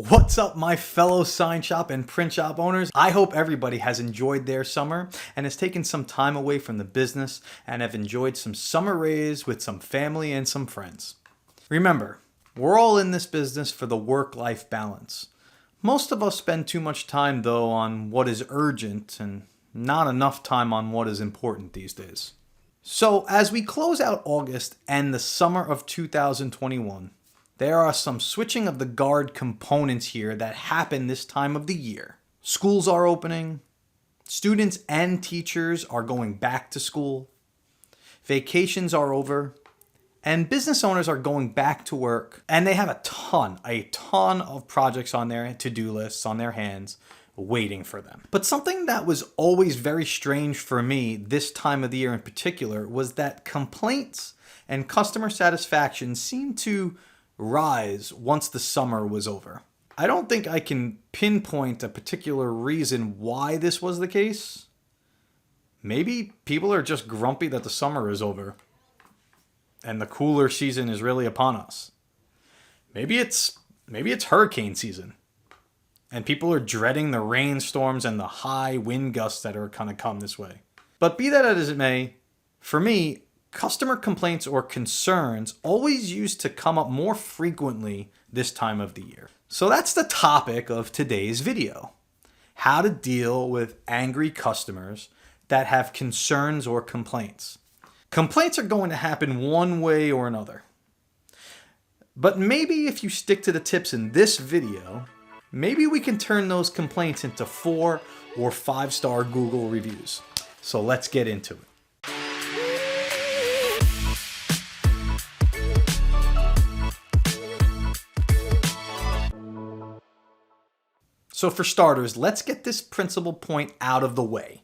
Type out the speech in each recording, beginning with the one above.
What's up, my fellow sign shop and print shop owners? I hope everybody has enjoyed their summer and has taken some time away from the business and have enjoyed some summer rays with some family and some friends. Remember, we're all in this business for the work-life balance. Most of us spend too much time, though, on what is urgent and not enough time on what is important these days. So, as we close out August and the summer of 2021, there are some switching of the guard components here that happen this time of the year. Schools are opening, students and teachers are going back to school, vacations are over, and business owners are going back to work, and they have a ton of projects on their to-do lists, on their hands, waiting for them. But something that was always very strange for me this time of the year in particular was that complaints and customer satisfaction seemed to rise once the summer was over. I don't think I can pinpoint a particular reason why this was the case. Maybe people are just grumpy that the summer is over and the cooler season is really upon us. Maybe it's hurricane season and people are dreading the rainstorms and the high wind gusts that are going to come this way. But be that as it may, for me, customer complaints or concerns always used to come up more frequently this time of the year. So that's the topic of today's video. How to deal with angry customers that have concerns or complaints. Complaints are going to happen one way or another. But maybe if you stick to the tips in this video, maybe we can turn those complaints into 4 or 5-star Google reviews. So let's get into it. So for starters, let's get this principal point out of the way.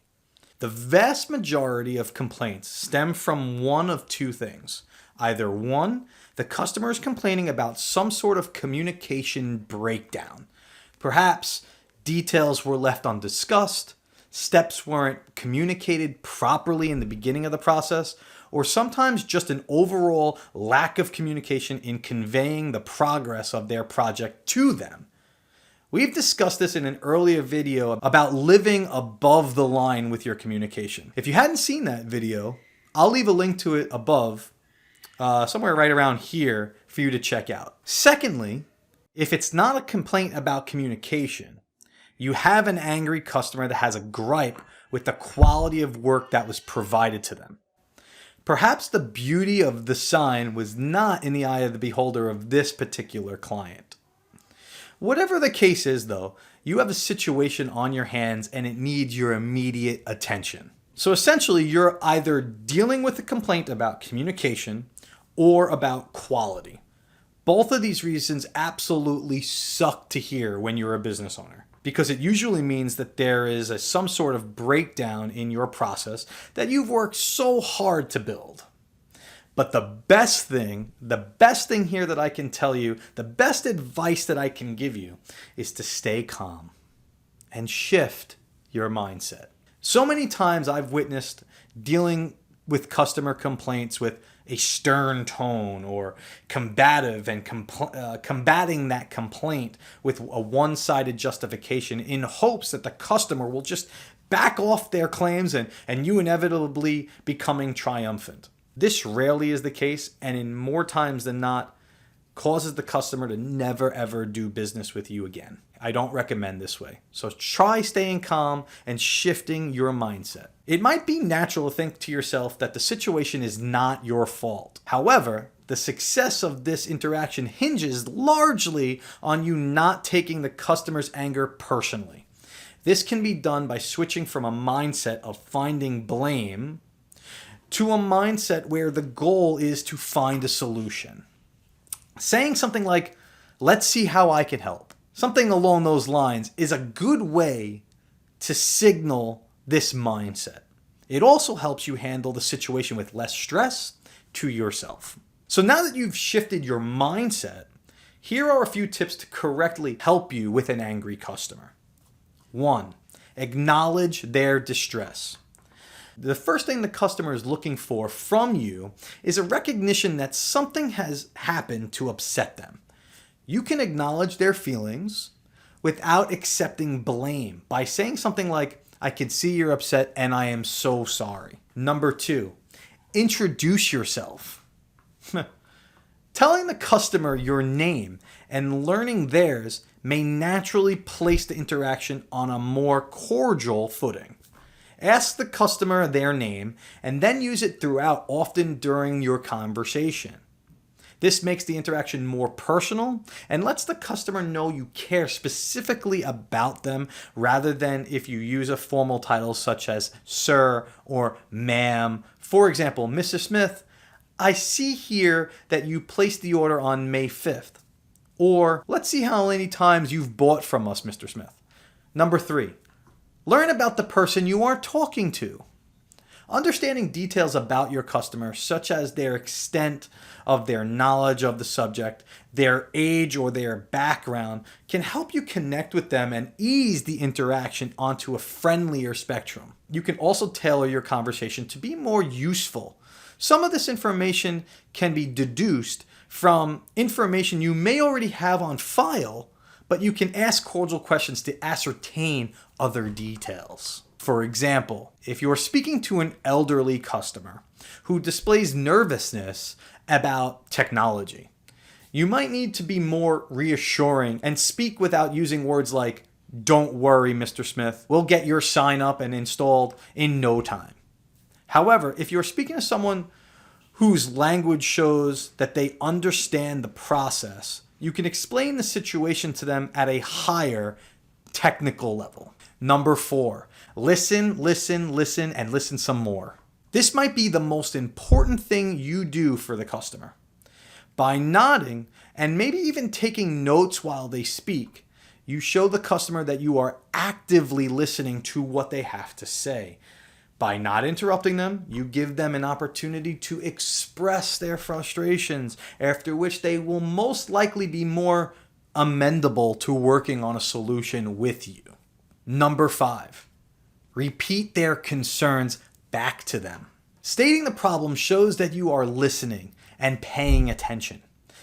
The vast majority of complaints stem from one of two things. Either one, the customer is complaining about some sort of communication breakdown. Perhaps details were left undiscussed, steps weren't communicated properly in the beginning of the process, or sometimes just an overall lack of communication in conveying the progress of their project to them. We've discussed this in an earlier video about living above the line with your communication. If you hadn't seen that video, I'll leave a link to it above, somewhere right around here for you to check out. Secondly, if it's not a complaint about communication, you have an angry customer that has a gripe with the quality of work that was provided to them. Perhaps the beauty of the sign was not in the eye of the beholder of this particular client. Whatever the case is, though, you have a situation on your hands and it needs your immediate attention. So essentially, you're either dealing with a complaint about communication or about quality. Both of these reasons absolutely suck to hear when you're a business owner, because it usually means that there is some sort of breakdown in your process that you've worked so hard to build. But the best thing here that I can tell you, the best advice that I can give you is to stay calm and shift your mindset. So many times I've witnessed dealing with customer complaints with a stern tone or combative and combating that complaint with a one-sided justification in hopes that the customer will just back off their claims and you inevitably becoming triumphant. This rarely is the case, and in more times than not, causes the customer to never ever do business with you again. I don't recommend this way. So try staying calm and shifting your mindset. It might be natural to think to yourself that the situation is not your fault. However, the success of this interaction hinges largely on you not taking the customer's anger personally. This can be done by switching from a mindset of finding blame to a mindset where the goal is to find a solution. Saying something like, "Let's see how I can help," something along those lines, is a good way to signal this mindset. It also helps you handle the situation with less stress to yourself. So now that you've shifted your mindset, here are a few tips to correctly help you with an angry customer. 1. Acknowledge their distress. The first thing the customer is looking for from you is a recognition that something has happened to upset them. You can acknowledge their feelings without accepting blame by saying something like, I can see you're upset and I am so sorry. Number 2, introduce yourself. Telling the customer your name and learning theirs may naturally place the interaction on a more cordial footing. Ask the customer their name and then use it throughout, often during your conversation. This makes the interaction more personal and lets the customer know you care specifically about them rather than if you use a formal title such as sir or ma'am. For example, Mr. Smith, I see here that you placed the order on May 5th. Or, let's see how many times you've bought from us, Mr. Smith. Number 3, learn about the person you are talking to. Understanding details about your customer, such as their extent of their knowledge of the subject, their age, or their background, can help you connect with them and ease the interaction onto a friendlier spectrum. You can also tailor your conversation to be more useful. Some of this information can be deduced from information you may already have on file, but you can ask cordial questions to ascertain other details. For example, if you're speaking to an elderly customer who displays nervousness about technology, you might need to be more reassuring and speak without using words like, "Don't worry, Mr. Smith, we'll get your sign up and installed in no time." However, if you're speaking to someone whose language shows that they understand the process, you can explain the situation to them at a higher technical level. Number 4, listen, and listen some more. This might be the most important thing you do for the customer. By nodding and maybe even taking notes while they speak, you show the customer that you are actively listening to what they have to say. By not interrupting them, you give them an opportunity to express their frustrations, after which they will most likely be more amendable to working on a solution with you. Number 5, repeat their concerns back to them. Stating the problem shows that you are listening and paying attention.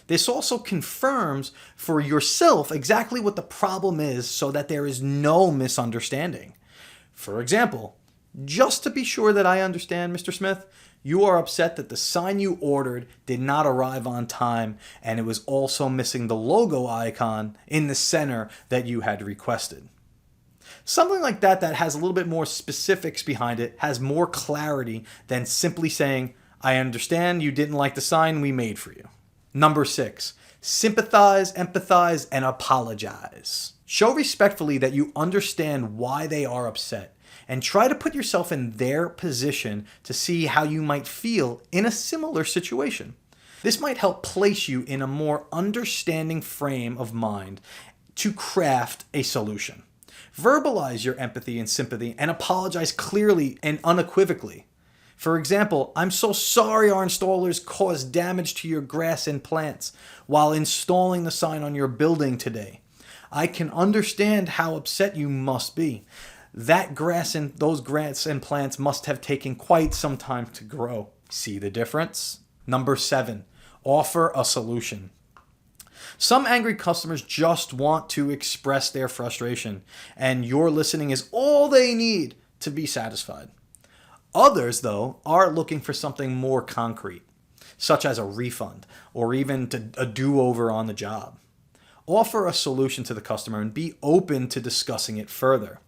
This also confirms for yourself exactly what the problem is so that there is no misunderstanding. For example, just to be sure that I understand, Mr. Smith, you are upset that the sign you ordered did not arrive on time and it was also missing the logo icon in the center that you had requested. Something like that has a little bit more specifics behind it, has more clarity than simply saying, I understand you didn't like the sign we made for you. Number 6, sympathize, empathize, and apologize. Show respectfully that you understand why they are upset and try to put yourself in their position to see how you might feel in a similar situation. This might help place you in a more understanding frame of mind to craft a solution. Verbalize your empathy and sympathy and apologize clearly and unequivocally. For example, I'm so sorry our installers caused damage to your grass and plants while installing the sign on your building today. I can understand how upset you must be. Those grass and plants must have taken quite some time to grow. See the difference? Number 7, offer a solution. Some angry customers just want to express their frustration, and your listening is all they need to be satisfied. Others, though, are looking for something more concrete, such as a refund or even a do-over on the job. Offer a solution to the customer and be open to discussing it further.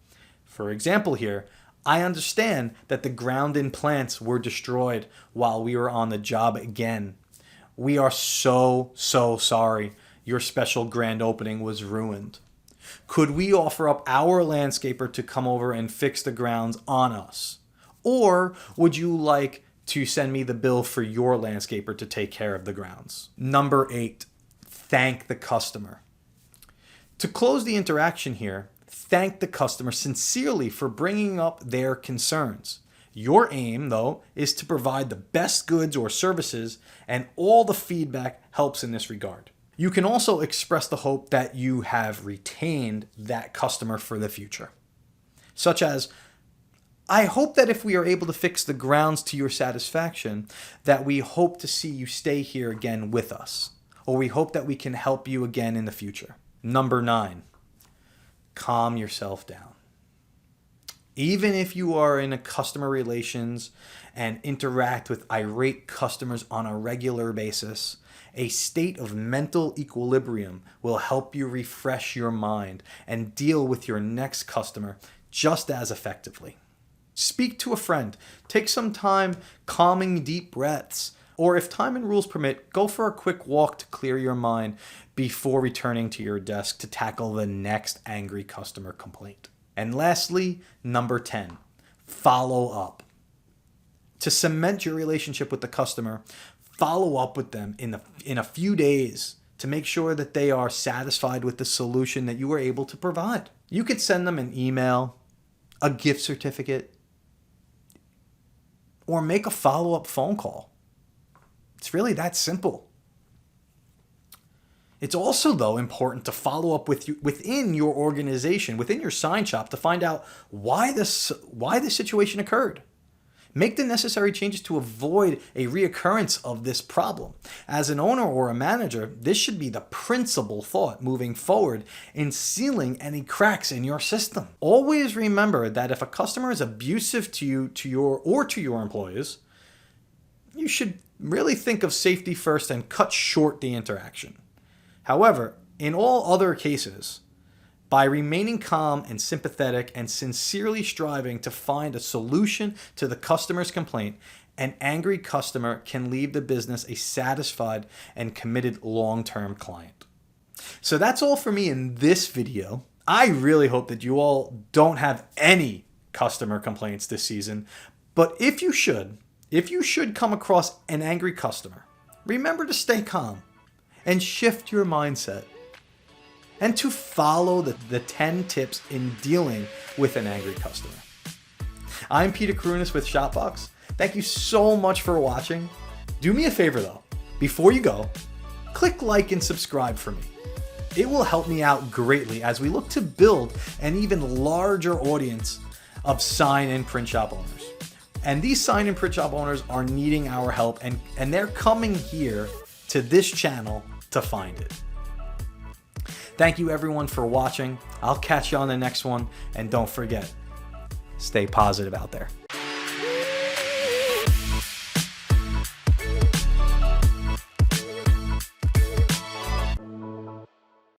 For example here, I understand that the ground-in plants were destroyed while we were on the job again. We are so sorry. Your special grand opening was ruined. Could we offer up our landscaper to come over and fix the grounds on us? Or would you like to send me the bill for your landscaper to take care of the grounds? Number 8, thank the customer. To close the interaction here, thank the customer sincerely for bringing up their concerns. Your aim, though, is to provide the best goods or services, and all the feedback helps in this regard. You can also express the hope that you have retained that customer for the future, such as, I hope that if we are able to fix the grounds to your satisfaction, that we hope to see you stay here again with us. or we hope that we can help you again in the future. Number 9, calm yourself down. Even if you are in a customer relations and interact with irate customers on a regular basis, a state of mental equilibrium will help you refresh your mind and deal with your next customer just as effectively. Speak to a friend. Take some time calming deep breaths. Or if time and rules permit, go for a quick walk to clear your mind before returning to your desk to tackle the next angry customer complaint. And lastly, number 10, follow up. To cement your relationship with the customer, follow up with them in a few days to make sure that they are satisfied with the solution that you were able to provide. You could send them an email, a gift certificate, or make a follow-up phone call. It's really that simple. It's also, though, important to follow up within your organization, within your sign shop, to find out why this situation occurred. Make the necessary changes to avoid a reoccurrence of this problem. As an owner or a manager, this should be the principal thought moving forward in sealing any cracks in your system. Always remember that if a customer is abusive to you, to your employees, you should really think of safety first and cut short the interaction. However, in all other cases, by remaining calm and sympathetic and sincerely striving to find a solution to the customer's complaint, an angry customer can leave the business a satisfied and committed long-term client. So that's all for me in this video. I really hope that you all don't have any customer complaints this season, but if you should come across an angry customer, remember to stay calm and shift your mindset, and to follow the 10 tips in dealing with an angry customer. I'm Peter Karunas with Shopbox. Thank you so much for watching. Do me a favor though, before you go, click like and subscribe for me. It will help me out greatly as we look to build an even larger audience of sign and print shop owners. And these sign and print shop owners are needing our help, and they're coming here to this channel to find it. Thank you everyone for watching. I'll catch you on the next one, and don't forget, stay positive out there.